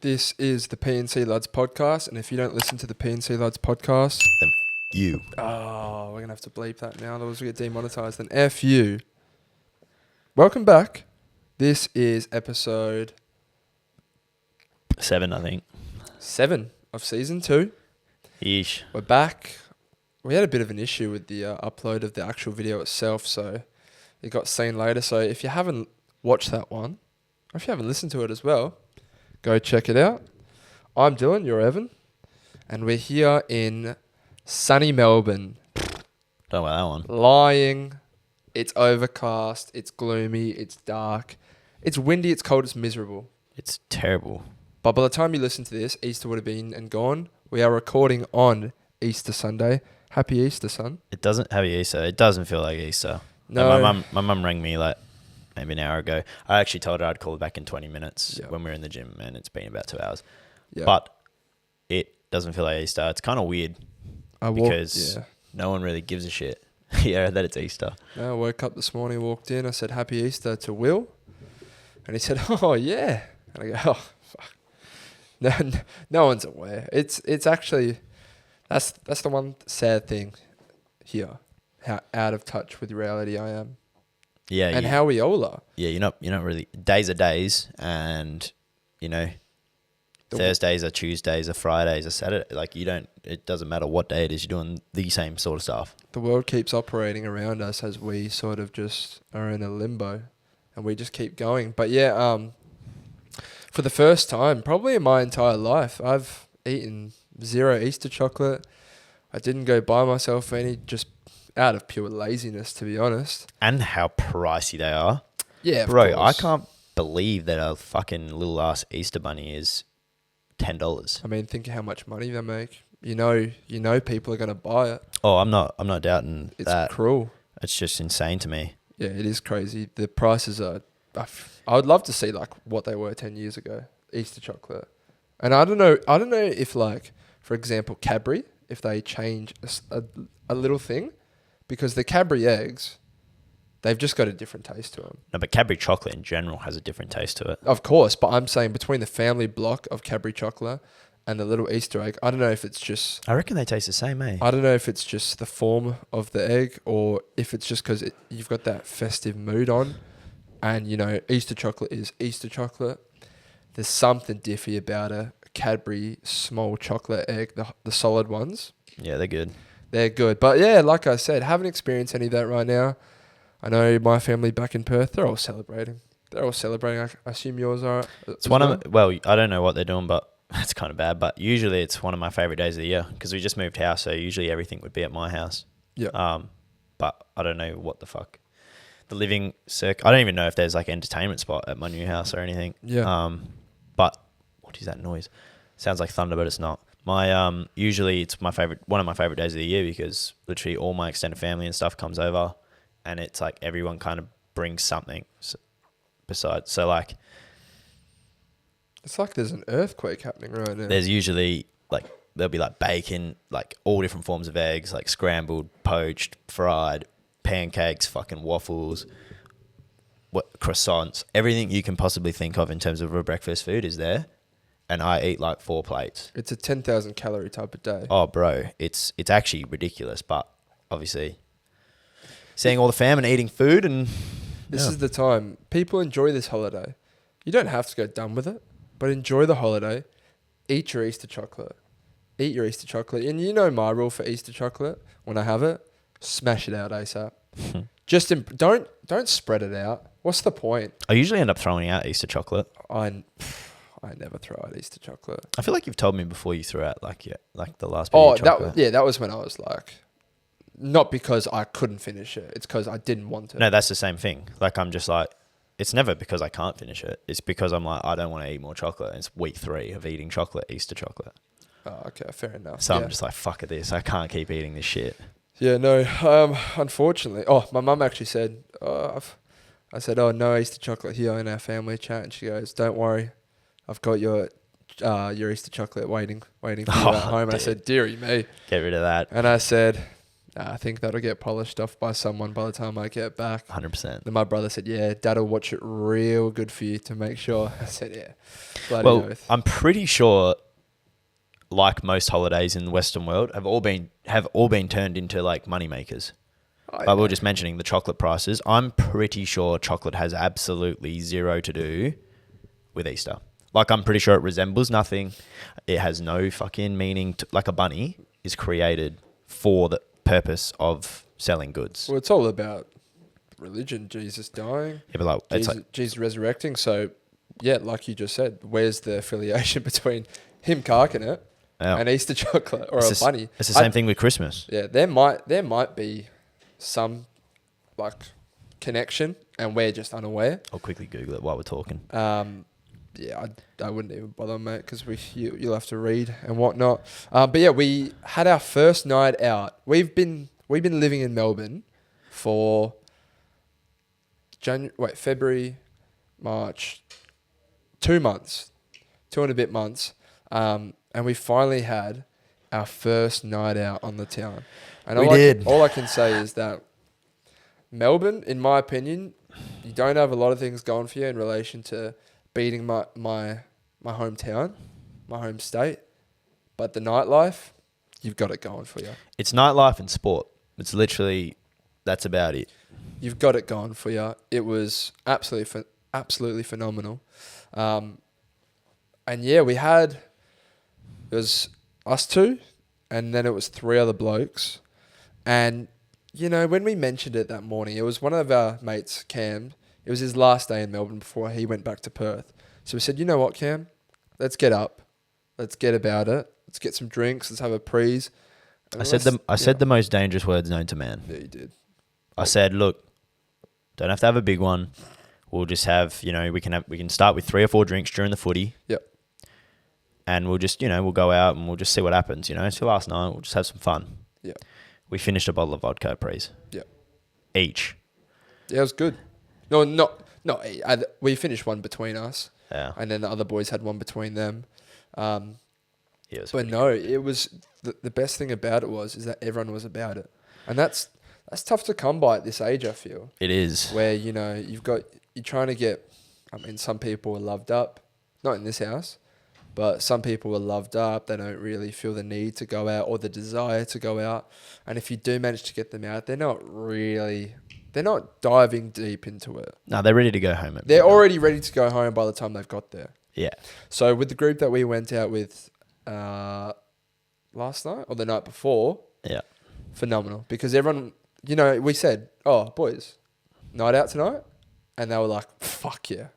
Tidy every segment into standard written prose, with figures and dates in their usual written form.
This is the P&C Lads podcast, and if you don't listen to the P&C Lads podcast, then you. Oh, we're going to have to bleep that now, otherwise we get demonetized. Then F you. Welcome back. This is episode 7, I think. 7 of season 2. Yeesh. We're back. We had a bit of an issue with the upload of the actual video itself, so it got seen later. So if you haven't watched that one, or if you haven't listened to it as well, go check it out. I'm Dylan, you're Evan, and we're here in sunny Melbourne. Don't know about that one. Lying. It's overcast. It's gloomy. It's dark. It's windy. It's cold. It's miserable. It's terrible. But by the time you listen to this, Easter would have been and gone. We are recording on Easter Sunday. Happy Easter, son. It doesn't have Easter. It doesn't feel like Easter. No. Like my mum rang me like maybe an hour ago. I actually told her I'd call her back in 20 minutes when we were in the gym, and it's been about 2 hours. Yep. But it doesn't feel like Easter. It's kind of weird because no one really gives a shit that it's Easter. No, I woke up this morning, walked in, I said Happy Easter to Will, and he said, oh yeah. And I go, oh fuck. No one's aware. It's actually that's the one sad thing here, how out of touch with reality I am. Yeah, and how we all are. Yeah, you're not really. Days are days, and Thursdays are Tuesdays, are Fridays, are Saturday. Like it doesn't matter what day it is. You're doing the same sort of stuff. The world keeps operating around us as we sort of just are in a limbo, and we just keep going. But yeah, for the first time, probably in my entire life, I've eaten 0 Easter chocolate. I didn't go buy myself any, just out of pure laziness, to be honest. And how pricey they are. Yeah, bro, I can't believe that a fucking little ass Easter bunny is $10. I mean, think of how much money they make. You know, people are going to buy it. Oh, I'm not doubting that. It's cruel. It's just insane to me. Yeah, it is crazy. The prices are. I would love to see like what they were 10 years ago. Easter chocolate, and I don't know if like, for example, Cadbury, if they change a little thing, because the Cadbury eggs, they've just got a different taste to them. No, but Cadbury chocolate in general has a different taste to it. Of course, but I'm saying between the family block of Cadbury chocolate and the little Easter egg, I don't know if it's just... I reckon they taste the same, eh? I don't know if it's just the form of the egg or if it's just because you've got that festive mood on, and, Easter chocolate is Easter chocolate. There's something diffy about a Cadbury small chocolate egg, the solid ones. Yeah, they're good. They're good. But yeah, like I said, haven't experienced any of that right now. I know my family back in Perth, they're all celebrating. I assume yours are. It's one of well, I don't know what they're doing, but it's kind of bad. But usually it's one of my favorite days of the year because we just moved house, so usually everything would be at my house. Yeah. But I don't know what the fuck. The living I don't even know if there's like entertainment spot at my new house or anything. Yeah. But what is that noise? Sounds like thunder, but it's not. My usually it's one of my favorite days of the year because literally all my extended family and stuff comes over, and it's like everyone kind of brings something besides. So like, it's like there's an earthquake happening right now. There's usually like there'll be like bacon, like all different forms of eggs, like scrambled, poached, fried, pancakes, fucking waffles, croissants, everything you can possibly think of in terms of a breakfast food is there. And I eat like 4 plates. It's a 10,000 calorie type of day. Oh, bro, it's actually ridiculous. But obviously, seeing all the fam and eating food and this is the time. People enjoy this holiday. You don't have to go dumb with it, but enjoy the holiday. Eat your Easter chocolate. Eat your Easter chocolate. And you know my rule for Easter chocolate. When I have it, smash it out ASAP. Just don't spread it out. What's the point? I usually end up throwing out Easter chocolate. I never throw out Easter chocolate. I feel like you've told me before you threw out like the last bit of chocolate. that was when I was like, not because I couldn't finish it. It's because I didn't want it. No, that's the same thing. Like I'm just like, it's never because I can't finish it. It's because I'm like, I don't want to eat more chocolate. And it's week 3 of eating chocolate, Easter chocolate. Oh, okay, fair enough. So I'm just like, fuck it, this. I can't keep eating this shit. Yeah, no. Unfortunately, my mum actually said, I said, no Easter chocolate here in our family chat, and she goes, don't worry. I've got your Easter chocolate waiting for you at home. And I said, dearie me. Get rid of that. And I said, I think that'll get polished off by someone by the time I get back. 100%. Then my brother said, yeah, Dad'll watch it real good for you to make sure. I said, yeah. Bloody oath. I'm pretty sure, like most holidays in the Western world, have all been turned into like money makers. Like we were just mentioning the chocolate prices. I'm pretty sure chocolate has absolutely zero to do with Easter. Like, I'm pretty sure it resembles nothing. It has no fucking meaning. Like, a bunny is created for the purpose of selling goods. Well, it's all about religion, Jesus dying, Yeah, but like, Jesus resurrecting. So, yeah, like you just said, where's the affiliation between him carking it and Easter chocolate or a bunny? It's the same thing with Christmas. Yeah, there might be some like connection, and we're just unaware. I'll quickly Google it while we're talking. Yeah, I wouldn't even bother, mate, because you'll have to read and whatnot. But yeah, we had our first night out. We've been living in Melbourne for February, March, 2 months, 2 and a bit months, and we finally had our first night out on the town. And all I can say is that Melbourne, in my opinion, you don't have a lot of things going for you in relation to beating my hometown, my home state. But the nightlife, you've got it going for you. It's nightlife and sport. It's literally, that's about it. You've got it going for you. It was absolutely phenomenal. And yeah, it was us two, and then it was 3 other blokes. And, you know, when we mentioned it that morning, it was one of our mates, Cam. It was his last day in Melbourne before he went back to Perth. So we said, you know what, Cam? Let's get up. Let's get about it. Let's get some drinks. Let's have a prees. I said the most dangerous words known to man. Yeah, you did. I said, look, don't have to have a big one. We'll just have, you know, we can start with 3 or 4 drinks during the footy. Yep. And we'll just, you know, we'll go out and we'll just see what happens. You know, it's your last night. We'll just have some fun. Yeah. We finished a bottle of vodka, prees. Yeah. Each. Yeah, it was good. No, not we finished one between us. Yeah. And then the other boys had one between them. But no, it was the best thing about it is that everyone was about it. And that's tough to come by at this age, I feel. It is. Where, you know, you're trying to get, some people are loved up, not in this house, but some people are loved up. They don't really feel the need to go out or the desire to go out. And if you do manage to get them out, they're not diving deep into it. No, they're ready to go home. They're already ready to go home by the time they've got there. Yeah. So with the group that we went out with last night or the night before, yeah, phenomenal. Because everyone, you know, we said, oh, boys, night out tonight? And they were like, fuck yeah.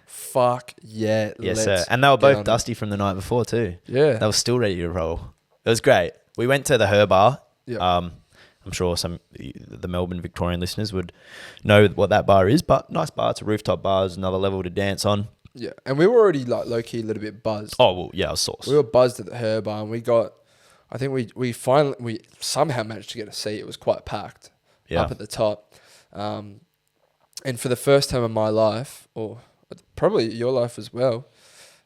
Fuck yeah. Yes, sir. And they were both dusty from the night before too. Yeah. They were still ready to roll. It was great. We went to the Her Bar. Yeah. I'm sure the Melbourne Victorian listeners would know what that bar is, but nice bar. It's a rooftop bar. It's another level to dance on. Yeah. And we were already like low-key a little bit buzzed. Oh, well, yeah, I was sauce. We were buzzed at the Her Bar, and I think we somehow managed to get a seat. It was quite packed up at the top. And for the first time in my life, or probably your life as well,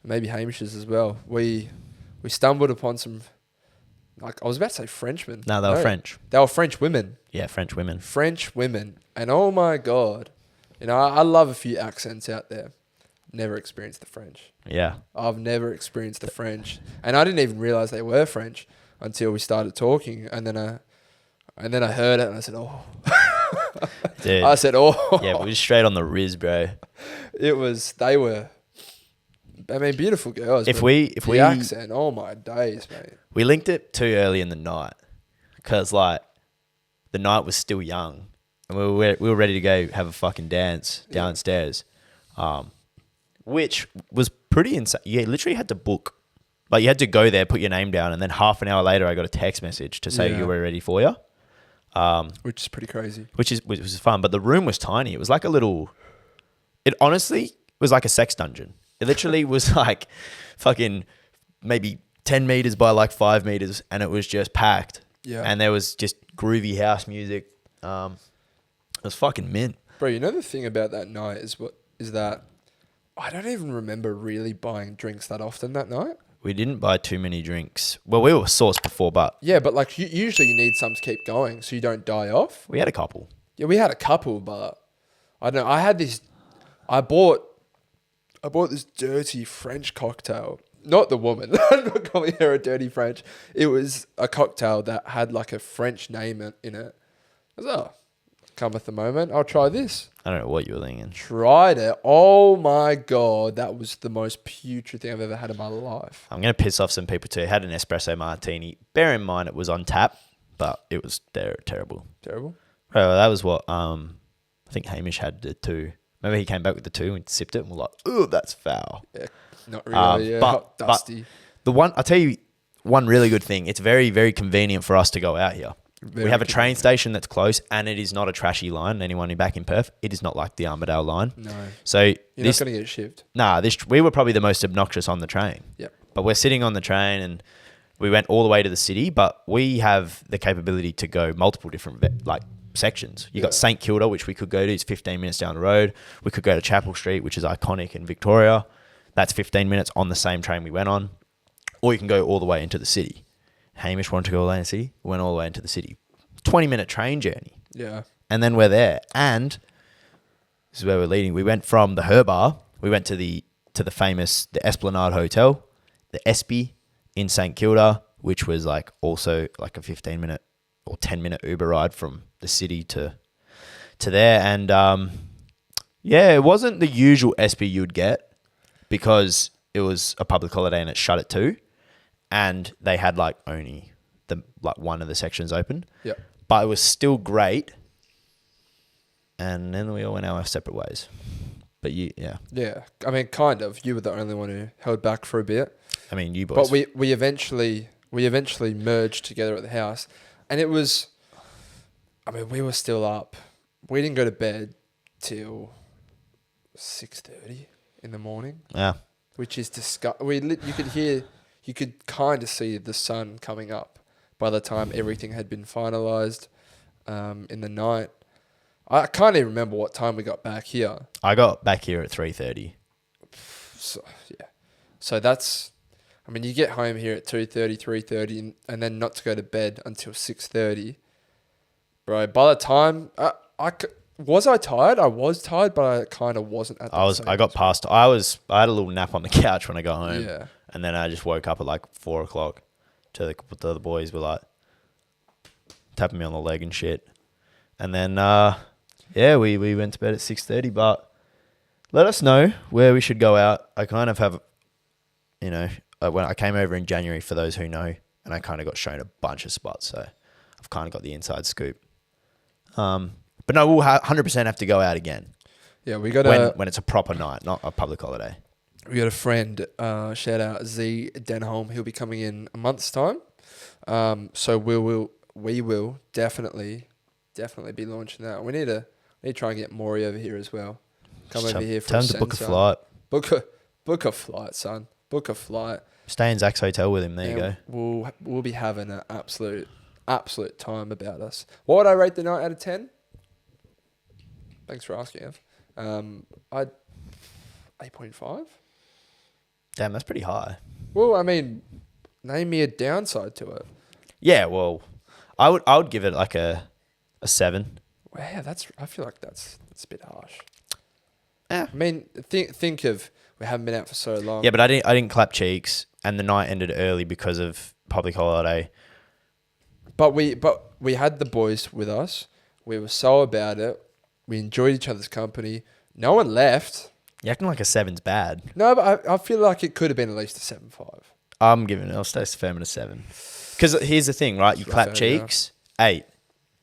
maybe Hamish's as well, we stumbled upon some, like, I was about to say Frenchmen. No, they were French. They were French women. Yeah, French women. French women. And oh my God, you know, I love a few accents out there. Never experienced the French. Yeah. I've never experienced the French. And I didn't even realize they were French until we started talking. And then I heard it and I said, oh. Dude. I said, oh. Yeah, we were straight on the riz, bro. They were, beautiful girls. If we accent, oh my days, mate. We linked it too early in the night because, like, the night was still young and we were ready to go have a fucking dance downstairs, which was pretty insane. You literally had to book. Like, you had to go there, put your name down, and then half an hour later I got a text message to say you were ready for you. Which is pretty crazy. Which was fun, but the room was tiny. It was like it honestly was like a sex dungeon. It literally was like fucking maybe 10 meters by like 5 meters, and it was just packed. Yeah. And there was just groovy house music. It was fucking mint. Bro, you know the thing about that night is that I don't even remember really buying drinks that often that night. We didn't buy too many drinks. Well, we were sourced before, but Yeah, but like usually you need some to keep going so you don't die off. we had a couple. Yeah, we had a couple, but I don't know. I had this. I bought this dirty French cocktail. Not the woman. I'm not calling her a dirty French. It was a cocktail that had like a French name in it. I was like, oh, cometh the moment. I'll try this. I don't know what you were thinking. Tried it. Oh my God. That was the most putrid thing I've ever had in my life. I'm going to piss off some people too. Had an espresso martini. Bear in mind it was on tap, but it was terrible. Terrible? Bro, that was what I think Hamish had it too. Remember he came back with the 2 and sipped it and we're like, oh, that's foul. Yeah, not really. Yeah, hot, dusty. I'll tell you one really good thing. It's very, very convenient for us to go out here. We have a train station that's close and it is not a trashy line. Anyone back in Perth, it is not like the Armadale line. No. So you're not going to get shipped. Nah, we were probably the most obnoxious on the train. Yep. But we're sitting on the train and we went all the way to the city, but we have the capability to go multiple different sections. You got St Kilda, which we could go to. It's 15 minutes down the road. We could go to Chapel Street, which is iconic in Victoria. That's 15 minutes on the same train we went on. Or you can go all the way into the city. Hamish wanted to go all the way into the city. We went all the way into the city. 20-minute train journey. Yeah. And then we're there. And this is where we're leading. We went from the Her Bar. We went to the famous, the Esplanade Hotel, the Espy in St Kilda, which was like also like a 15-minute or 10-minute Uber ride from the city to there. And it wasn't the usual Espy you'd get because it was a public holiday and it shut at 2 and they had like only one of the sections open. Yeah. But it was still great. And then we all went our separate ways. But yeah. Yeah. I mean, kind of. You were the only one who held back for a bit. I mean, you boys. But we eventually merged together at the house. And it was, I mean, we were still up. We didn't go to bed till 6:30 in the morning. Yeah. Which is you could kind of see the sun coming up by the time everything had been finalised in the night. I can't even remember what time we got back here. I got back here at 3:30. So, yeah. So that's, I mean, you get home here at 2:30, 3:30, and then not to go to bed until 6:30. Bro, by the time, was I tired? I was tired, but I kind of wasn't at that I got past, I had a little nap on the couch when I got home. Yeah. And then I just woke up at like 4 o'clock to the boys were like tapping me on the leg and shit. And then, we went to bed at 6:30, but let us know where we should go out. I kind of have, when I came over in January, for those who know, and I kind of got shown a bunch of spots. So I've kind of got the inside scoop. But no, we'll 100% have to go out again. Yeah, we got when it's a proper night, not a public holiday. We got a friend, shout out Z Denholm. He'll be coming in a month's time. So we will definitely be launching that. We need to try and get Maury over here as well. Over here for time to book a flight. Book a flight, son. Book a flight. Stay in Zach's hotel with him. There you go. We'll be having an absolute time about us. What would I rate the night out of 10? Thanks for asking, Ev. I'd 8.5. Damn, that's pretty high. Well, I mean, name me a downside to it. Yeah, well, I would give it like a 7. Wow, I feel like that's a bit harsh. Yeah. I mean, think of, we haven't been out for so long. Yeah, but I didn't clap cheeks, and the night ended early because of public holiday. But we had the boys with us. We were so about it. We enjoyed each other's company. No one left. You're acting like a 7's bad. No, but I feel like it could have been at least a 7.5. I'll stay firm at a 7. Because here's the thing, right? You clap cheeks, 8.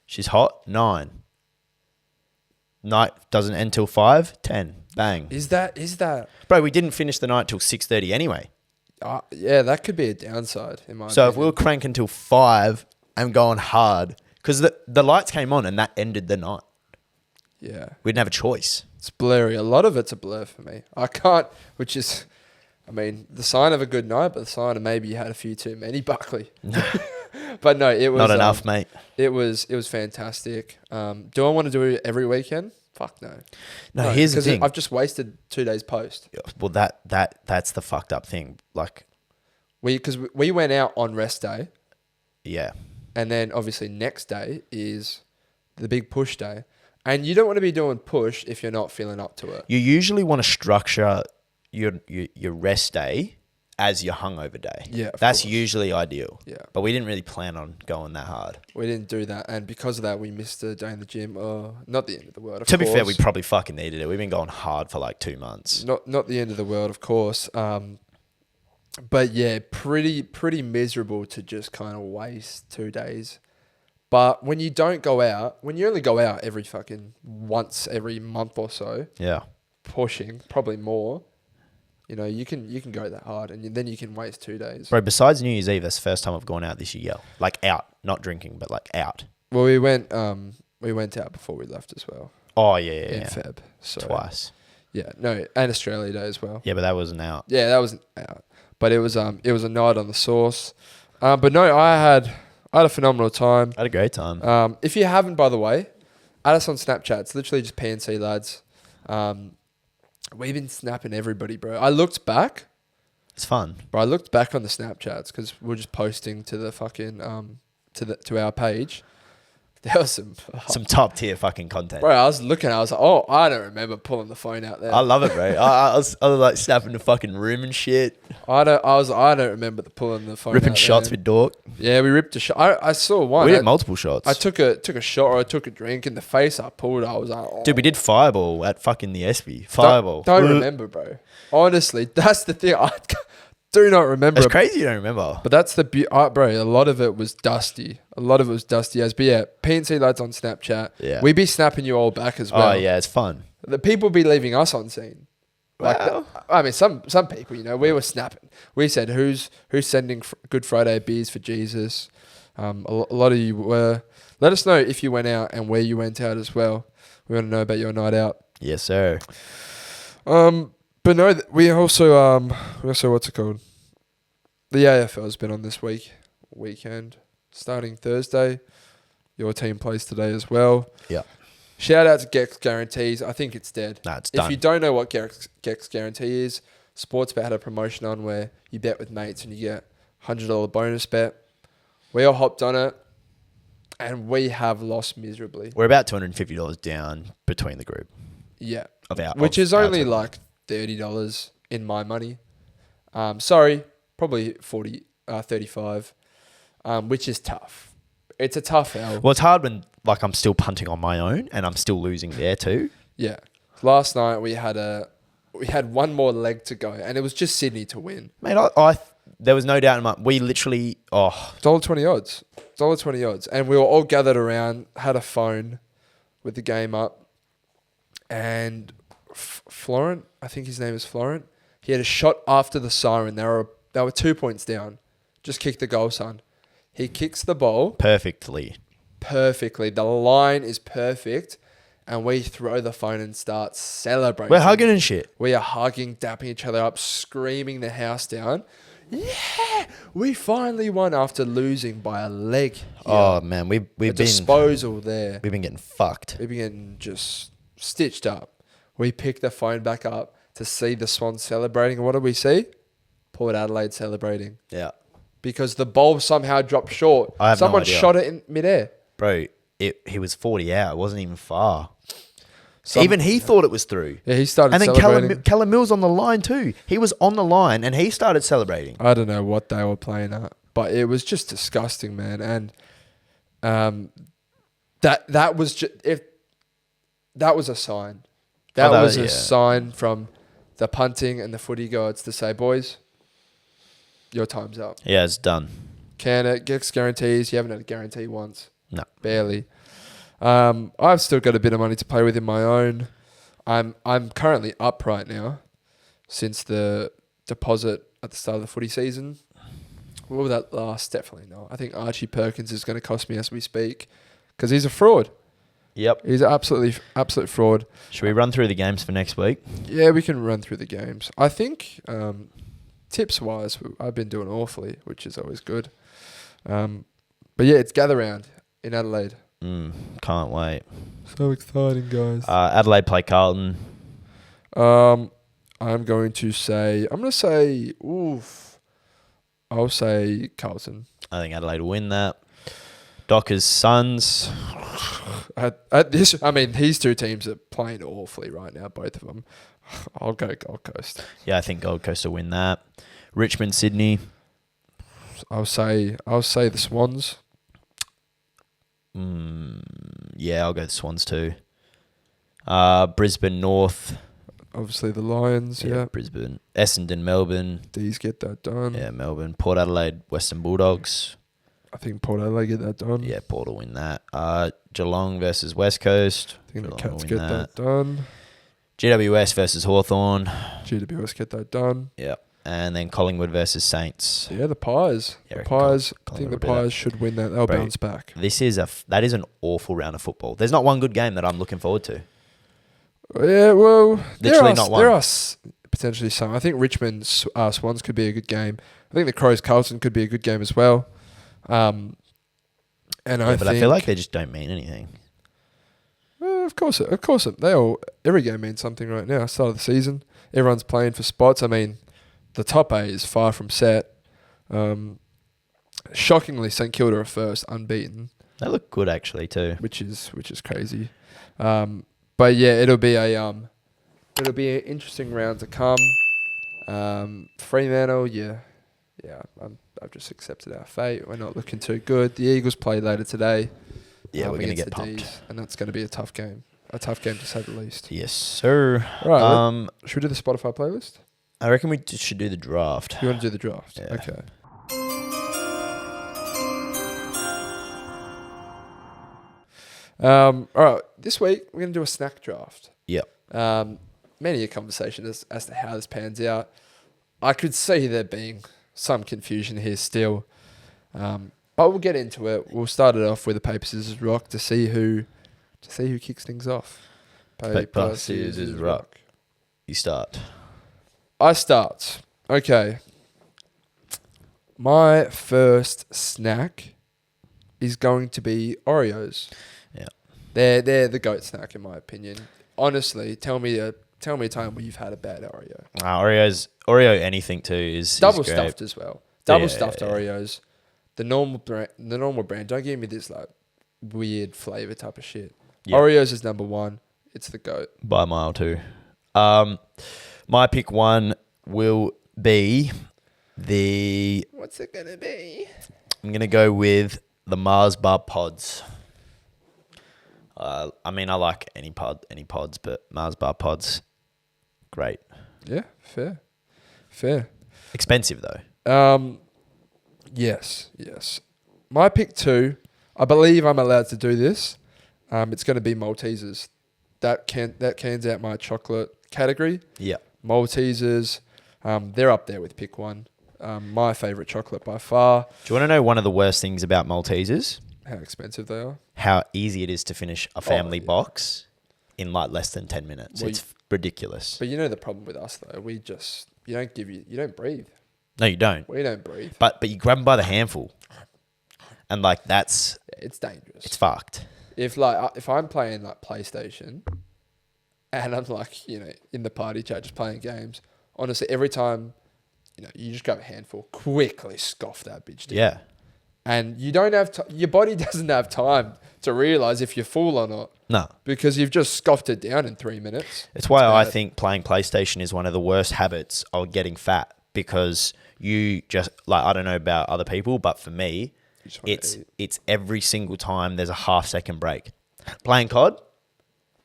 She's hot, 9. Night doesn't end till 5, 10. Bang. Is that? Bro, we didn't finish the night till 6:30 anyway. Yeah, that could be a downside in my opinion. So if we were cranking till 5 and going hard, because the lights came on and that ended the night. Yeah. We didn't have a choice. It's blurry. A lot of it's a blur for me. I can't, which is, I mean, the sign of a good night, but the sign of maybe you had a few too many, Buckley. But no, it was not enough, mate. It was fantastic. Do I want to do it every weekend? Fuck no. No, here's the thing. I've just wasted 2 days post. Well, that's the fucked up thing. Like, Because we went out on rest day. Yeah. And then obviously next day is the big push day. And you don't want to be doing push if you're not feeling up to it. You usually want to structure your rest day as your hungover day. Yeah, that's usually ideal. Yeah. But we didn't really plan on going that hard. We didn't do that. And because of that, we missed a day in the gym. Oh, not the end of the world, of To course. be fair, we probably fucking needed it. We've been going hard for like 2 months. Not the end of the world, of course. But yeah, pretty miserable to just kind of waste 2 days. But when you don't go out, when you only go out every fucking once every month or so, yeah, pushing probably more, you know, you can go that hard, and then you can waste 2 days. Bro, besides New Year's Eve, that's the first time I've gone out this year. Like out, not drinking, but like out. Well, we went out before we left as well. Oh yeah, in Feb, so twice. Yeah, no, and Australia Day as well. Yeah, but that wasn't out. Yeah, that wasn't out, but it was a night on the sauce. But no, I had a phenomenal time. I had a great time. If you haven't, by the way, add us on Snapchat. It's literally just PNC lads. We've been snapping everybody, bro. I looked back. It's fun. Bro, I looked back on the Snapchats because we're just posting to the fucking to our page. There was some top tier fucking content. Bro, I was looking, I was like, oh, I don't remember pulling the phone out there. I love it, bro. I was like snapping the fucking room and shit. I don't remember pulling the phone Ripping out shots there. with Dork. Yeah, we ripped a shot. I saw one. We did multiple shots. I took a shot or I took a drink in the face. I pulled. I was like, oh. Dude, we did Fireball at fucking the SB. Fireball. Don't remember, bro. Honestly, that's the thing. I do not remember. It's crazy you don't remember. But that's the bro. A lot of it was dusty. But yeah, PNC lads on Snapchat. Yeah. We be snapping you all back as well. Oh yeah, it's fun. The people be leaving us on scene. Wow. I mean, some people, you know, we were snapping. We said, who's sending Good Friday beers for Jesus? A lot of you were. Let us know if you went out and where you went out as well. We want to know about your night out. Yes, sir. But no, we also what's it called? The AFL has been on this weekend, starting Thursday. Your team plays today as well. Yeah. Shout out to Gex Guarantees. I think it's dead. Nah, it's done. If you don't know what Gex Guarantee is, Sportsbet had a promotion on where you bet with mates and you get $100 bonus bet. We all hopped on it, and we have lost miserably. We're about $250 down between the group. Yeah. Which is only like $30 in my money. Sorry, probably 35, which is tough. It's a tough L. Well, it's hard when like I'm still punting on my own and I'm still losing there too. Yeah. Last night we had one more leg to go, and it was just Sydney to win. Mate, there was no doubt in my. We literally $1.20 odds. $1.20 odds, and we were all gathered around, had a phone with the game up, and Florent, I think his name is Florent. He had a shot after the siren. They were 2 points down. Just kick the goal, son. He kicks the ball perfectly. The line is perfect, and we throw the phone and start celebrating. We're hugging and shit. We are hugging, dapping each other up, screaming the house down. Yeah, we finally won after losing by a leg. Here. Oh man, we've been disposal there. We've been getting fucked. We've been getting just stitched up. We picked the phone back up to see the Swans celebrating. And what did we see? Port Adelaide celebrating. Yeah. Because the ball somehow dropped short. I have Someone no idea. shot it in midair. Bro, he was 40 out. It wasn't even far. Even he thought it was through. Yeah, he started celebrating. celebrating. And then Callum Mills on the line too. He was on the line and he started celebrating. I don't know what they were playing at, but it was just disgusting, man. And that was just, if that was a sign. That was a sign from the punting and the footy gods to say, boys, your time's up. Yeah, it's done. Can it? Gex Guarantees. You haven't had a guarantee once. No. Barely. I've still got a bit of money to play with in my own. I'm currently up right now since the deposit at the start of the footy season. What will that last? Definitely not. I think Archie Perkins is going to cost me as we speak because he's a fraud. Yep. He's an absolute fraud. Should we run through the games for next week? Yeah, we can run through the games. I think tips-wise, I've been doing awfully, which is always good. But yeah, it's Gather Round in Adelaide. Can't wait. So exciting, guys. Adelaide play Carlton. I'm going to say, oof. I'll say Carlton. I think Adelaide will win that. Dockers, Suns. At this, I mean, these two teams are playing awfully right now, both of them. I'll go Gold Coast. Yeah, I think Gold Coast will win that. Richmond, Sydney. I'll say the Swans. Yeah, I'll go the Swans too. Brisbane, North. Obviously the Lions. Yeah. Brisbane. Essendon, Melbourne. D's get that done. Yeah, Melbourne. Port Adelaide, Western Bulldogs. I think Port Adelaide get that done. Yeah, Port will win that. Geelong versus West Coast. I think Geelong the Cats get that done. GWS versus Hawthorn. GWS get that done. Yeah. And then Collingwood versus Saints. Yeah, the Pies. Yeah, the Pies. I think the Pies should win that. They'll bounce back. That is an awful round of football. There's not one good game that I'm looking forward to. Yeah, well, there are potentially some. I think Richmond Swans could be a good game. I think the Crows Carlton could be a good game as well. I feel like they just don't mean anything. Of course, every game means something right now. Start of the season, everyone's playing for spots. I mean, the top 8 is far from set. Shockingly, St Kilda are first, unbeaten. They look good actually too, which is crazy. But yeah, it'll be an interesting round to come. Fremantle, I've just accepted our fate. We're not looking too good. The Eagles play later today. Yeah, we're going to get pumped. D's, and that's going to be a tough game. A tough game to say the least. Yes, sir. All right, should we do the Spotify playlist? I reckon we should do the draft. You want to do the draft? Yeah. Okay. All right, this week we're going to do a snack draft. Yep. Many a conversation as to how this pans out. I could see there being some confusion here still. But we'll get into it. We'll start it off with a paper, scissors, rock to see who kicks things off. Paper, scissors, rock. You start. I start. Okay. My first snack is going to be Oreos. Yeah. They're the GOAT snack in my opinion. Honestly, tell me a time where you've had a bad Oreo. Oreo anything too is double great. Stuffed as well. Double stuffed Oreos. The normal brand. Don't give me this like weird flavor type of shit. Yep. Oreos is number 1. It's the GOAT. By a mile too. My pick 1 will be the... What's it going to be? I'm going to go with the Mars Bar Pods. I like any pods, but Mars Bar Pods, great. Yeah, fair. Expensive though. Yes. My pick 2, I believe I'm allowed to do this. It's going to be Maltesers. That cans out my chocolate category. Yeah. Maltesers, they're up there with pick 1. My favourite chocolate by far. Do you want to know one of the worst things about Maltesers? How expensive they are. How easy it is to finish a family box in like less than 10 minutes. Well, it's ridiculous. But you know the problem with us though, you don't breathe. No, you don't. We don't breathe. But you grab them by the handful. And like it's dangerous. It's fucked. If I'm playing like PlayStation and I'm like, in the party chat just playing games, honestly every time, you just grab a handful, quickly scoff that bitch down. Yeah. And you don't have your body doesn't have time to realize if you're full or not. No. Because you've just scoffed it down in 3 minutes. It's why I think playing PlayStation is one of the worst habits of getting fat, because you just I don't know about other people, but for me, it's every single time there's a half-second break. Playing COD,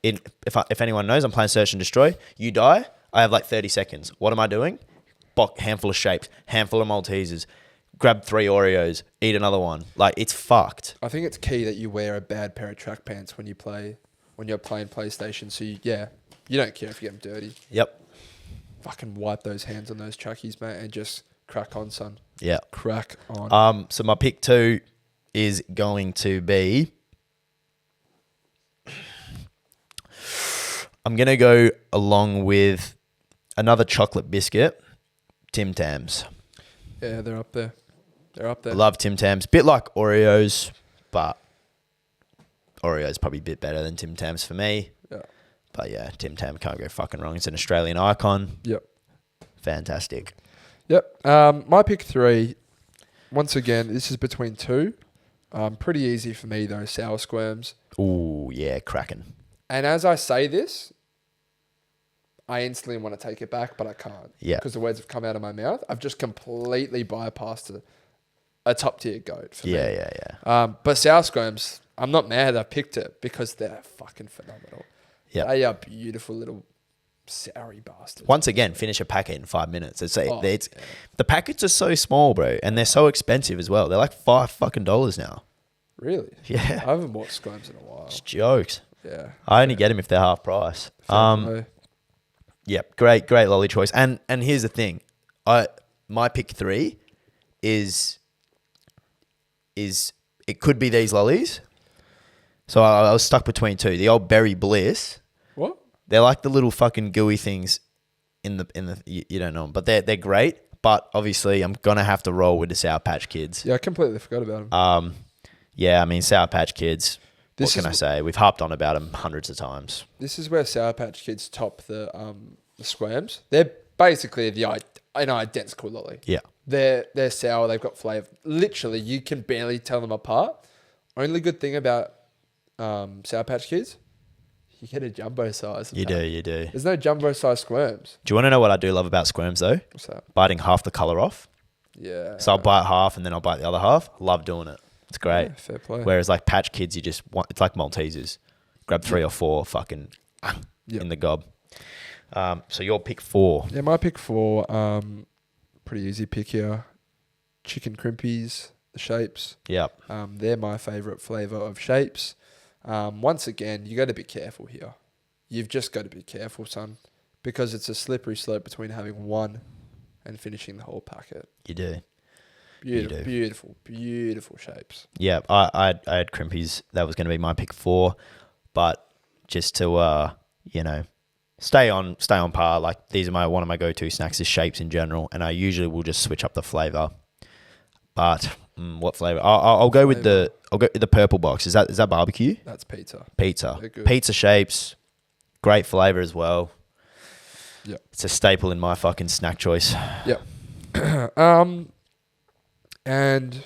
if anyone knows, I'm playing Search and Destroy. You die, I have like 30 seconds. What am I doing? Handful of shapes, handful of Maltesers. Grab 3 Oreos, eat another one. Like, it's fucked. I think it's key that you wear a bad pair of track pants when you're playing PlayStation. So you don't care if you get them dirty. Yep. Fucking wipe those hands on those trackies, mate, and just crack on, son. Yeah. Crack on. So my pick 2 is going to be... I'm going to go along with another chocolate biscuit, Tim Tams. Yeah, they're up there. I love Tim Tams. Bit like Oreos, but Oreos probably a bit better than Tim Tams for me. Yeah. But yeah, Tim Tam can't go fucking wrong. It's an Australian icon. Yep. Fantastic. Yep. My pick 3, once again, this is between two. Pretty easy for me though, sour squirms. Ooh, yeah, cracking. And as I say this, I instantly want to take it back, but I can't. Yeah. Because the words have come out of my mouth. I've just completely bypassed a top tier goat for me. Yeah. But sour squirms, I'm not mad I picked it because they're fucking phenomenal. Yeah. They are beautiful little soury bastards. Once again, finish a packet in 5 minutes. The packets are so small, bro, and they're so expensive as well. They're like $5 now. Really? Yeah. I haven't bought squirms in a while. It's jokes. Yeah. I only get them if they're half price. Yeah, great lolly choice. And here's the thing, my pick 3 is it could be these lollies. So I was stuck between two. The old Berry Bliss. What? They're like the little fucking gooey things in the you don't know them, but they're great. But obviously, I'm gonna have to roll with the Sour Patch Kids. Yeah, I completely forgot about them. Yeah, I mean Sour Patch Kids. What can I say? We've harped on about them hundreds of times. This is where Sour Patch Kids top the squirms. They're basically an identical lolly. Yeah. They're sour. They've got flavour. Literally, you can barely tell them apart. Only good thing about Sour Patch Kids, you get a jumbo size. You do. There's no jumbo size squirms. Do you want to know what I do love about squirms though? What's that? Biting half the colour off. Yeah. So I'll bite half and then I'll bite the other half. Love doing it. It's great. Yeah, fair play. Whereas like Patch Kids, it's like Maltesers. Grab 3 or 4 fucking in the gob. So your pick 4. Yeah, my pick 4, pretty easy pick here. Chicken crimpies, the shapes. Yep. They're my favourite flavour of shapes. Once again, you got to be careful here. You've just got to be careful, son, because it's a slippery slope between having one and finishing the whole packet. You do. Beautiful shapes. Yeah, I had crimpies. That was going to be my pick 4, but just to stay on par. Like these are one of my go-to snacks is shapes in general, and I usually will just switch up the flavor. But what flavor? I'll go with the purple box. Is that barbecue? That's pizza. Pizza shapes, great flavor as well. Yeah, it's a staple in my fucking snack choice. Yeah. And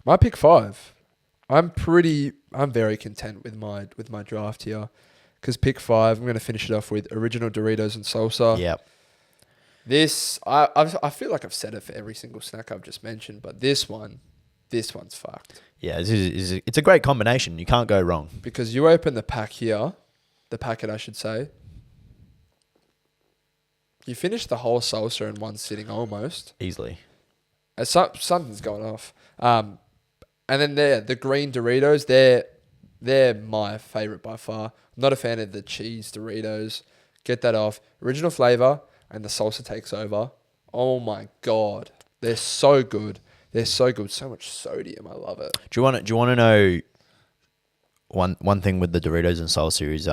my pick 5, I'm very content with my draft here, because pick 5, I'm going to finish it off with original Doritos and salsa. Yep. This I feel like I've said it for every single snack I've just mentioned, but this one's fucked. Yeah, it's a great combination. You can't go wrong. Because you open the packet I should say. You finish the whole salsa in one sitting almost. Easily. Something's going off. And then the green Doritos, they're my favourite by far. I'm not a fan of the cheese Doritos. Get that off. Original flavour and the salsa takes over. Oh my God. They're so good. So much sodium. I love it. Do you want to know one thing with the Doritos and salsa is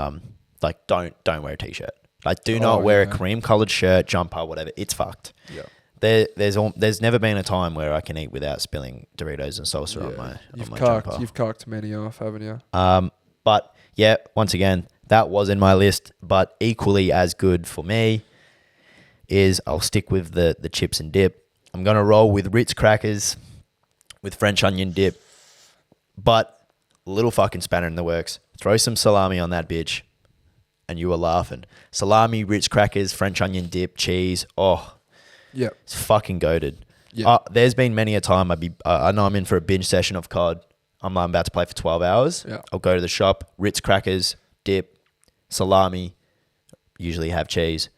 like don't wear a t-shirt. Like do not wear a cream coloured shirt, jumper, whatever. It's fucked. Yeah. There's never been a time where I can eat without spilling Doritos and salsa on my jumper. You've cocked many off, haven't you? But yeah, once again, that was in my list, but equally as good for me is I'll stick with the chips and dip. I'm gonna roll with Ritz crackers with French onion dip, but a little fucking spanner in the works. Throw some salami on that bitch, and you were laughing. Salami, Ritz crackers, French onion dip, cheese. Oh. Yeah, it's fucking goated. Yeah. There's been many a time I know I'm in for a binge session of COD. I'm about to play for 12 hours. Yeah. I'll go to the shop, Ritz crackers, dip, salami, usually have cheese,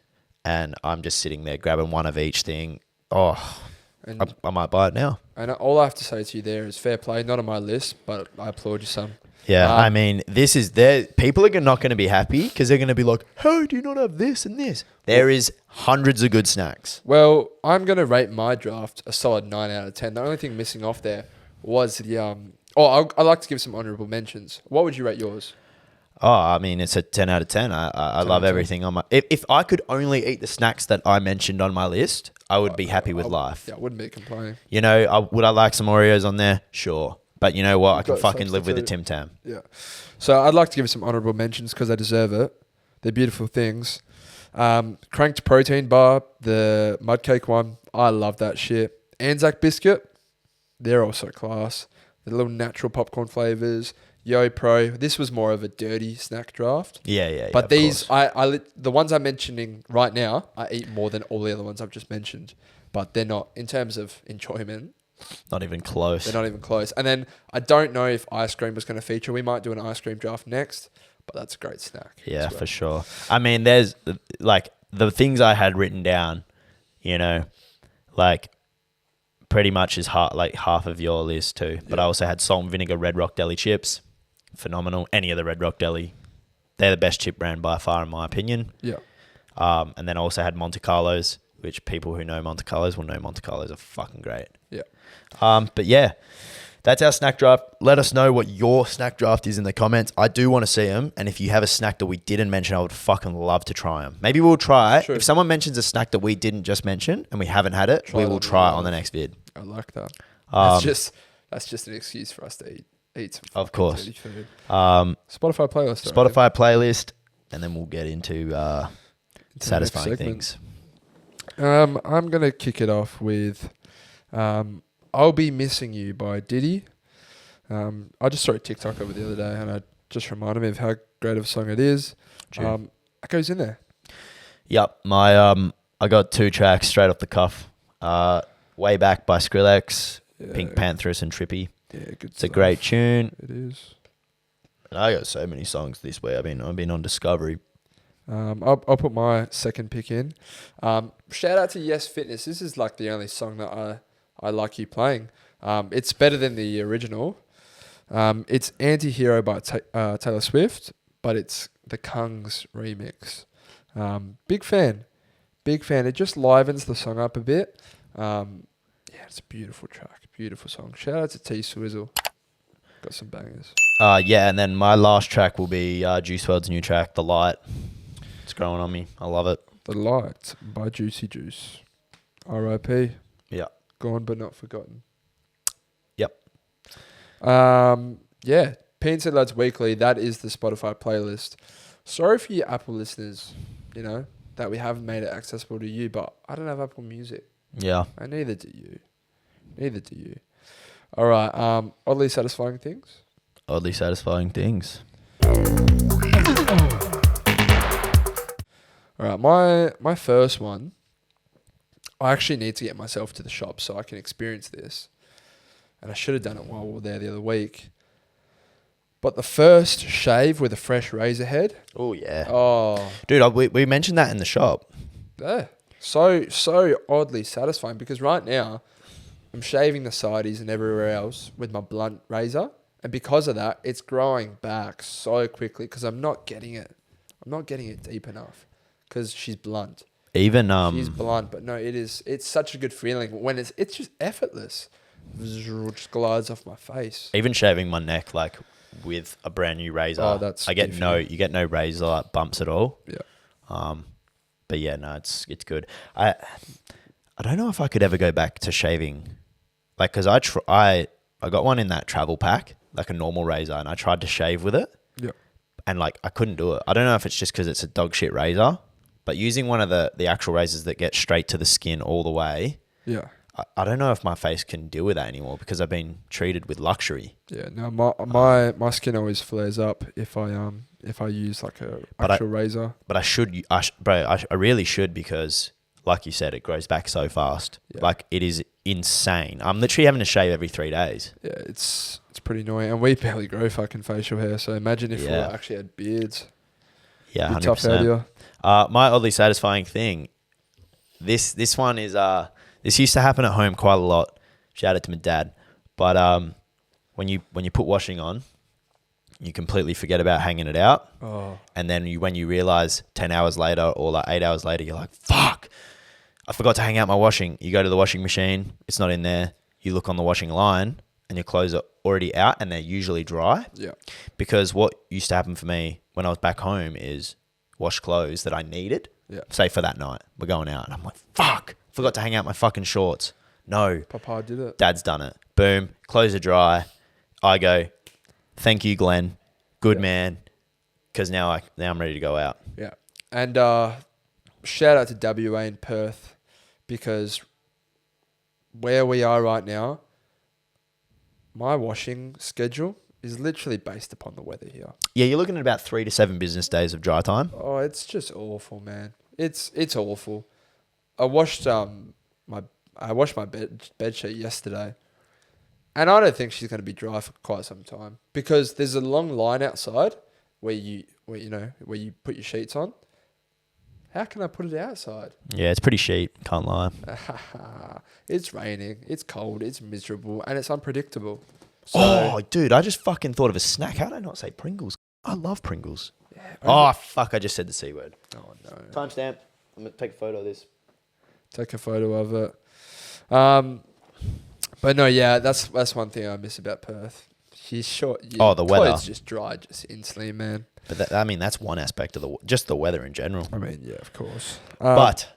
and I'm just sitting there grabbing one of each thing. Oh, and I might buy it now. And all I have to say to you there is fair play. Not on my list, but I applaud you, son. Yeah, I mean, this is there. People are not going to be happy because they're going to be like, "How do you not have this and this?" There is hundreds of good snacks. Well, I'm going to rate my draft a solid 9 out of 10. The only thing missing off there was the I'd like to give some honourable mentions. What would you rate yours? Oh, I mean, it's a 10 out of 10. I love everything on my. If I could only eat the snacks that I mentioned on my list, I would be happy with life. Yeah, I wouldn't be complaining. You know, would I like some Oreos on there? Sure. But you know what? I can fucking live with a Tim Tam. Yeah. So I'd like to give some honourable mentions because they deserve it. They're beautiful things. Cranked protein bar, the mud cake one. I love that shit. Anzac biscuit. they're also class. The little natural popcorn flavors. Yo Pro. This was more of a dirty snack draft. Yeah. But these, the ones I'm mentioning right now, I eat more than all the other ones I've just mentioned. But they're not, in terms of enjoyment. Not even close. They're not even close. And then I don't know if ice cream was going to feature. We might do an ice cream draft next. But that's a great snack. Yeah, for sure. I mean, there's like the things I had written down, you know, like pretty much is half of your list too. But I also had salt and vinegar Red Rock Deli chips. Phenomenal. Any of the Red Rock Deli. They're the best chip brand by far, in my opinion. Yeah. And then I also had Monte Carlos, which people who know Monte Carlos will know Monte Carlos are fucking great. Yeah. But yeah, that's our snack draft. Let us know what your snack draft is in the comments. I do want to see them. And if you have a snack that we didn't mention, I would fucking love to try them. Maybe we'll try it. True. If someone mentions a snack that we didn't just mention and we haven't had it, we will try it on the next vid. I like that. That's just an excuse for us to eat some of course dirty food. Spotify playlist, and then we'll get into satisfying things. I'm gonna kick it off with I'll Be Missing You by Diddy. I just saw a TikTok over the other day and I just reminded me of how great of a song it is. It goes in there. Yep. I got 2 tracks straight off the cuff. Way Back by Skrillex, Pink Panthers and Trippy. Yeah, good It's stuff. a great tune. It is. And I got so many songs this way. I've been on Discovery. I'll put my second pick in. Shout out to Yes Fitness. This is like the only song that I like you playing. It's better than the original. It's Anti-Hero by Taylor Swift, but it's the Kungs remix. Big fan. It just livens the song up a bit. It's a beautiful track. Beautiful song. Shout out to T Swizzle. Got some bangers. And then my last track will be Juice WRLD's new track, The Light. It's growing on me. I love it. The Light by Juicy Juice. R.I.P. Yeah. Gone but not forgotten. Yep. PNC Lads Weekly. That is the Spotify playlist. Sorry for you Apple listeners, that we haven't made it accessible to you, but I don't have Apple Music. Yeah. And neither do you. All right. Oddly satisfying things. All right. My first one. I actually need to get myself to the shop so I can experience this. And I should have done it while we were there the other week. But the first shave with a fresh razor head. Oh, yeah. Oh. Dude, we mentioned that in the shop. Yeah. So oddly satisfying because right now I'm shaving the sides and everywhere else with my blunt razor. And because of that, it's growing back so quickly because I'm not getting it. I'm not getting it deep enough because she's blunt. She's blunt, but no, it's such a good feeling when it's just effortless. It just glides off my face. Even shaving my neck with a brand new razor. You get no razor bumps at all. Yeah. But yeah, no, it's good. I don't know if I could ever go back to shaving, because I got one in that travel pack, like a normal razor, and I tried to shave with it. Yeah. And I couldn't do it. I don't know if it's just because it's a dog shit razor, but using one of the actual razors that get straight to the skin all the way. Yeah. I don't know if my face can deal with that anymore because I've been treated with luxury. Yeah, no, my skin always flares up if I use like a actual razor. But I really should because, like you said, it grows back so fast. Yeah. It is insane. I'm literally having to shave every 3 days. Yeah, it's pretty annoying, and we barely grow fucking facial hair. So imagine if we actually had beards. Yeah, 100%. Tough out here. My oddly satisfying thing. This one is this used to happen at home quite a lot. Shout out to my dad. But when you put washing on, you completely forget about hanging it out. Oh. And then when you realize 10 hours later or 8 hours later, you're like, fuck, I forgot to hang out my washing. You go to the washing machine, it's not in there. You look on the washing line and your clothes are already out and they're usually dry. Yeah. Because what used to happen for me when I was back home is wash clothes that I needed. Yeah. Say for that night, we're going out. And I'm like, fuck, forgot to hang out my fucking shorts. No. Papa did it. Dad's done it. Boom. Clothes are dry. I go, thank you, Glenn. Good man. Because now I'm ready to go out. Yeah. And shout out to WA in Perth because where we are right now, my washing schedule is literally based upon the weather here. Yeah, you're looking at about 3 to 7 business days of dry time. Oh, it's just awful, man. It's awful. I washed my bed sheet yesterday, and I don't think she's going to be dry for quite some time because there's a long line outside where you put your sheets on. How can I put it outside? Yeah, it's pretty sheet. Can't lie. It's raining. It's cold. It's miserable, and it's unpredictable. So, oh, dude, I just fucking thought of a snack. How did I not say Pringles? I love Pringles. Yeah, oh, fuck, I just said the C word. Oh, no. Timestamp. I'm going to take a photo of this. Take a photo of it. But no, yeah, that's one thing I miss about Perth. She's short. Oh, the weather. Clothes just dry just instantly, man. But that's one aspect of just the weather in general. I mean, yeah, of course. But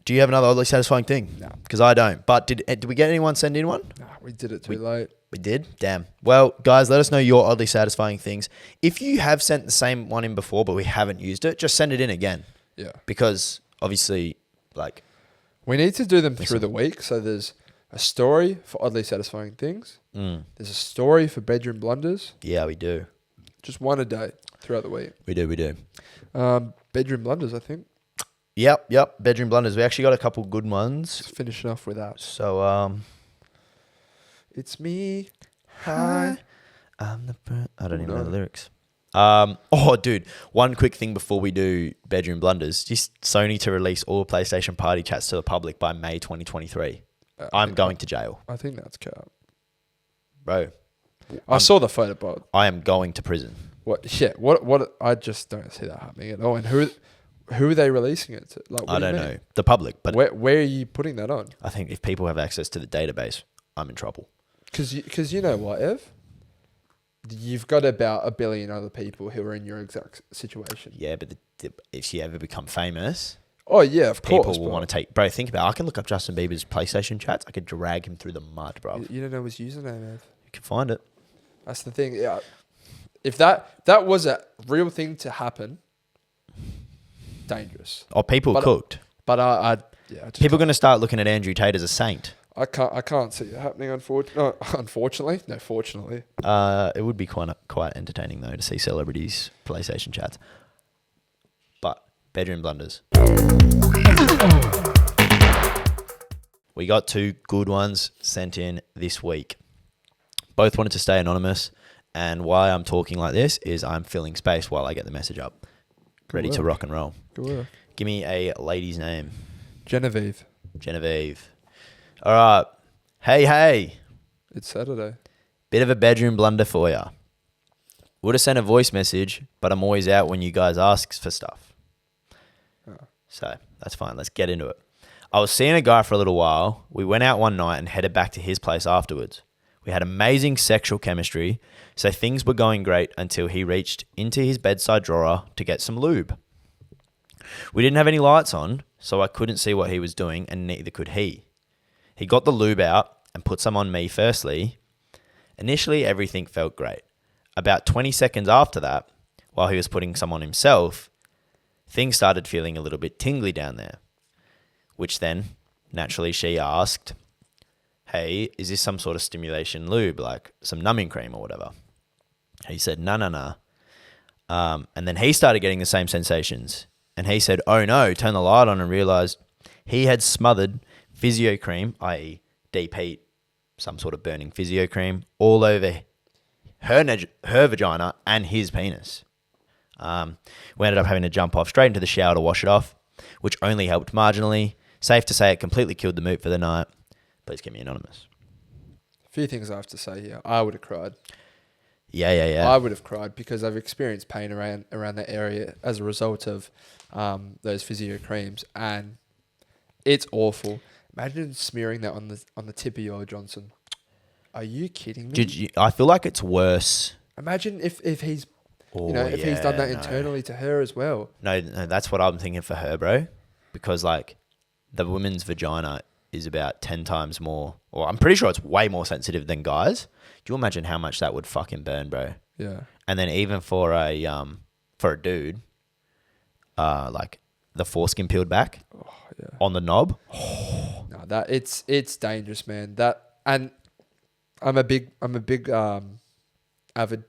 do you have another oddly satisfying thing? No. Because I don't. But did we get anyone send in one? No, we did it too late. We did? Damn. Well, guys, let us know your oddly satisfying things. If you have sent the same one in before, but we haven't used it, just send it in again. Yeah. Because obviously, like... we need to do them through the week. So there's a story for oddly satisfying things. There's a story for bedroom blunders. Yeah, we do. Just one a day throughout the week. We do. Bedroom blunders, I think. Yep. Bedroom blunders. We actually got a couple good ones. Just finishing off with that. So, it's me. Hi. I don't even know the lyrics. Oh, dude. One quick thing before we do bedroom blunders. Just Sony to release all PlayStation party chats to the public by May 2023. I'm going to jail. I think that's cap. Bro. I saw the photo, but I am going to prison. What? Yeah. What? I just don't see that happening at all. And who are they releasing it to? Like, I don't know. The public. But where are you putting that on? I think if people have access to the database, I'm in trouble. Because you know what, Ev? You've got about 1 billion other people who are in your exact situation. Yeah, but if you ever become famous... oh, yeah, of course. People will want to take... Bro, think about it. I can look up Justin Bieber's PlayStation chats. I could drag him through the mud, bro. You don't know his username, Ev. You can find it. That's the thing. Yeah. If that was a real thing to happen, dangerous. Oh, people cooked. But people are going to start looking at Andrew Tate as a saint. I can't see it happening. Unfortunately, no, fortunately. It would be quite entertaining though to see celebrities' PlayStation chats. But bedroom blunders. We got 2 good ones sent in this week. Both wanted to stay anonymous, and why I'm talking like this is I'm filling space while I get the message up. Ready to rock and roll. Good work. Give me a lady's name. Genevieve. All right. Hey. It's Saturday. Bit of a bedroom blunder for ya. Would have sent a voice message, but I'm always out when you guys ask for stuff. Oh. So that's fine. Let's get into it. I was seeing a guy for a little while. We went out one night and headed back to his place afterwards. We had amazing sexual chemistry, so things were going great until he reached into his bedside drawer to get some lube. We didn't have any lights on, so I couldn't see what he was doing, and neither could he. He got the lube out and put some on me firstly. Initially, everything felt great. About 20 seconds after that, while he was putting some on himself, things started feeling a little bit tingly down there, which then, naturally, she asked, hey, is this some sort of stimulation lube, like some numbing cream or whatever? He said, no. And then he started getting the same sensations. And he said, oh no, turn the light on and realized he had smothered Fisio-Cream, i.e. deep heat, some sort of burning Fisio-Cream, all over her vagina and his penis. We ended up having to jump off straight into the shower to wash it off, which only helped marginally. Safe to say it completely killed the mood for the night. Please keep me anonymous. A few things I have to say here. I would have cried. Yeah. I would have cried because I've experienced pain around that area as a result of those Fisio-Creams, and it's awful. Imagine smearing that on the tip of your Johnson. Are you kidding me? I feel like it's worse. Imagine if he's he's done that internally to her as well. No, that's what I'm thinking for her, bro. Because like the woman's vagina is about 10 times more, or I'm pretty sure it's way more sensitive than guys. Do you imagine how much that would fucking burn, bro? Yeah. And then even for a dude, like the foreskin peeled back on the knob. No, that it's dangerous, man. That, and I'm a big avid.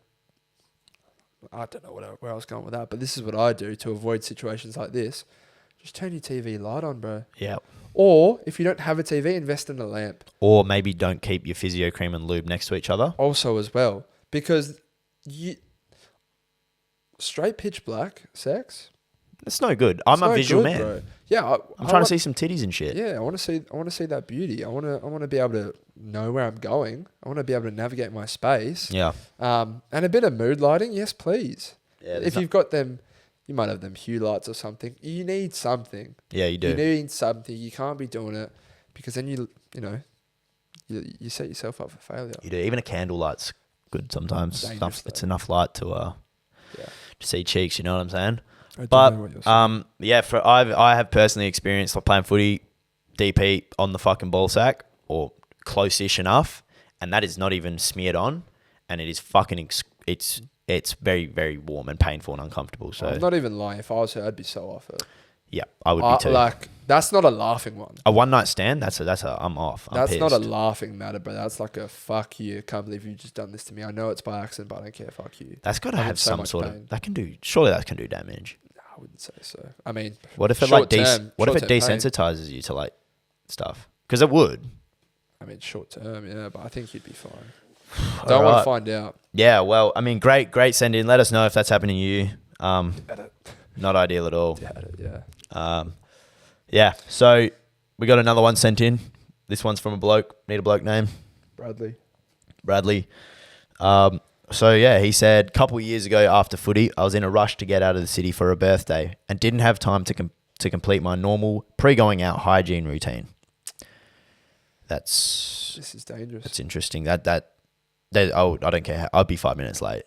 I don't know where I was going with that, but this is what I do to avoid situations like this. Just turn your TV light on, bro. Yeah. Or if you don't have a TV, invest in a lamp. Or maybe don't keep your Fisio-Cream and Lube next to each other. Also as well, because straight pitch black sex. It's no good. I'm a visual man. Bro. Yeah, I'm trying to see some titties and shit. Yeah, I want to see that beauty. I want to be able to know where I'm going. I want to be able to navigate my space. Yeah. And a bit of mood lighting, yes, please. Yeah. If you've got them, you might have them hue lights or something. You need something. Yeah, you do. You need something. You can't be doing it because then you set yourself up for failure. You do. Even a candle light's good sometimes. It's enough light to see cheeks. You know what I'm saying? But I have personally experienced like playing footy, DP on the fucking ball sack or close-ish enough, and that is not even smeared on, and it is fucking it's very, very warm and painful and uncomfortable. So I'm not even lying. If I was her, I'd be so off it. Yeah, I would be too. Like that's not a laughing one. A one night stand. That's a I'm off. That's not a laughing matter, bro. That's like a fuck you. Can't believe you just done this to me. I know it's by accident, but I don't care. Fuck you. That's got to have some sort of surely that can do damage. I wouldn't say so. I mean, what if it desensitizes you to like stuff? Because it would. I mean, short term, yeah, but I think you'd be fine. Don't want to find out. Yeah, well, I mean, great send in. Let us know if that's happening to you. Not ideal at all. Yeah. So we got another one sent in. This one's from a bloke. Need a bloke name? Bradley. So yeah, he said, couple of years ago after footy, I was in a rush to get out of the city for a birthday and didn't have time to complete my normal pre-going out hygiene routine. This is dangerous. That's interesting. I don't care. I'd be 5 minutes late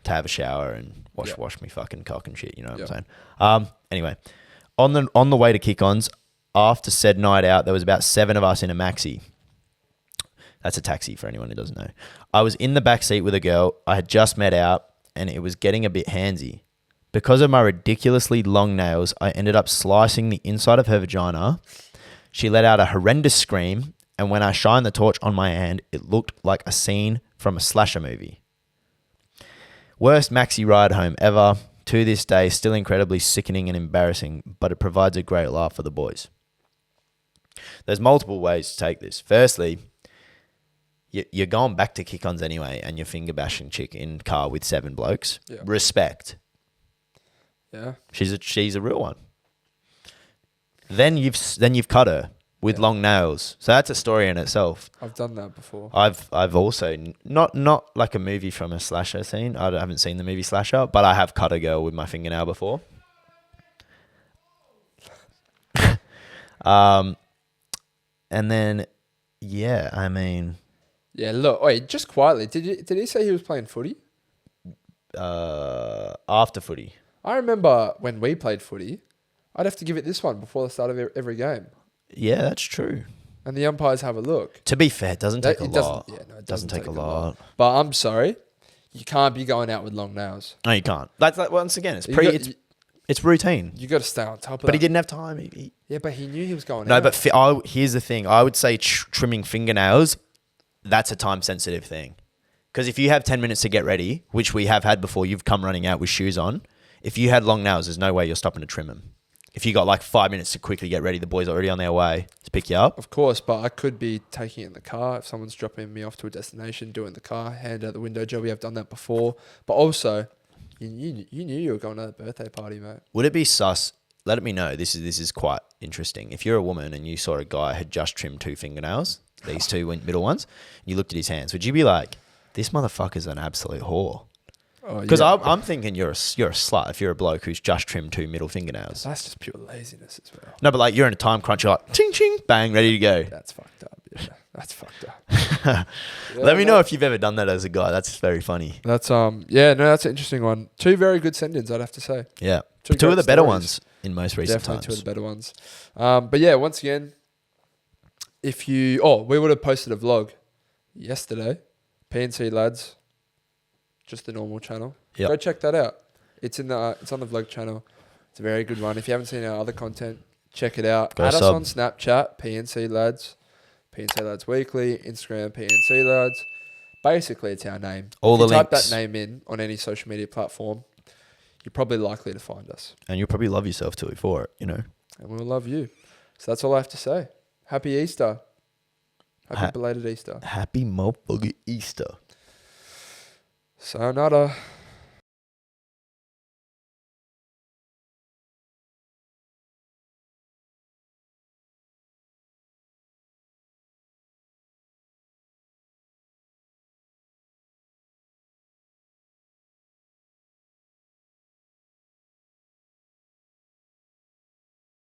to have a shower and wash me fucking cock and shit. You know what I'm saying? Anyway, on the way to kick-ons, after said night out, there was about 7 of us in a maxi. That's a taxi for anyone who doesn't know. I was in the back seat with a girl I had just met out, and it was getting a bit handsy. Because of my ridiculously long nails, I ended up slicing the inside of her vagina. She let out a horrendous scream, and when I shined the torch on my hand, it looked like a scene from a slasher movie. Worst maxi ride home ever. To this day, still incredibly sickening and embarrassing, but it provides a great laugh for the boys. There's multiple ways to take this. Firstly, you're going back to kick-ons anyway, and you're finger-bashing chick in car with 7 blokes. Yeah. Respect. Yeah. She's a real one. Then you've cut her with long nails. So that's a story in itself. I've done that before. I've also not like a movie from a slasher scene. I haven't seen the movie Slasher, but I have cut a girl with my fingernail before. And then I mean. Yeah, look, wait, just quietly. Did he say he was playing footy? After footy. I remember when we played footy, I'd have to give it this one before the start of every game. Yeah, that's true. And the umpires have a look. To be fair, it doesn't take a lot. It doesn't take a lot. But I'm sorry, you can't be going out with long nails. No, you can't. Like once again, it's routine. You got to stay on top of that. But he didn't have time. Yeah, but he knew he was going out. No, but here's the thing. I would say trimming fingernails, that's a time-sensitive thing. Because if you have 10 minutes to get ready, which we have had before, you've come running out with shoes on. If you had long nails, there's no way you're stopping to trim them. If you got like 5 minutes to quickly get ready, the boys are already on their way to pick you up. Of course, but I could be taking it in the car. If someone's dropping me off to a destination, doing the car, hand out the window, Joey, I've done that before. But also, you knew you were going to that birthday party, mate. Would it be sus? Let me know. This is quite interesting. If you're a woman and you saw a guy had just trimmed 2 fingernails, these 2 middle ones, you looked at his hands, would you be like, this motherfucker's an absolute whore? Because I'm thinking you're a slut if you're a bloke who's just trimmed 2 middle fingernails. That's just pure laziness as well. No, but like you're in a time crunch, you're like, ching, ching, bang, ready to go. That's fucked up. Yeah, that's fucked up. Let me know if you've ever done that as a guy. That's very funny. That's that's an interesting one. 2 very good send-ins, I'd have to say. Yeah. 2 of the better ones in most recent times. 2 of the better ones. But yeah, once again, we would have posted a vlog yesterday. PNC lads. Just the normal channel. Yep. Go check that out. It's on the vlog channel. It's a very good one. If you haven't seen our other content, check it out. Add us on Snapchat, PNC Lads. PNC Lads Weekly. Instagram, PNC Lads. Basically, it's our name. All if the you type links. that name in on any social media platform, you're probably likely to find us. And you'll probably love yourself too for it, you know. And we'll love you. So that's all I have to say. Happy Easter. Happy belated Easter. Happy motherfucking Easter. Sayonara.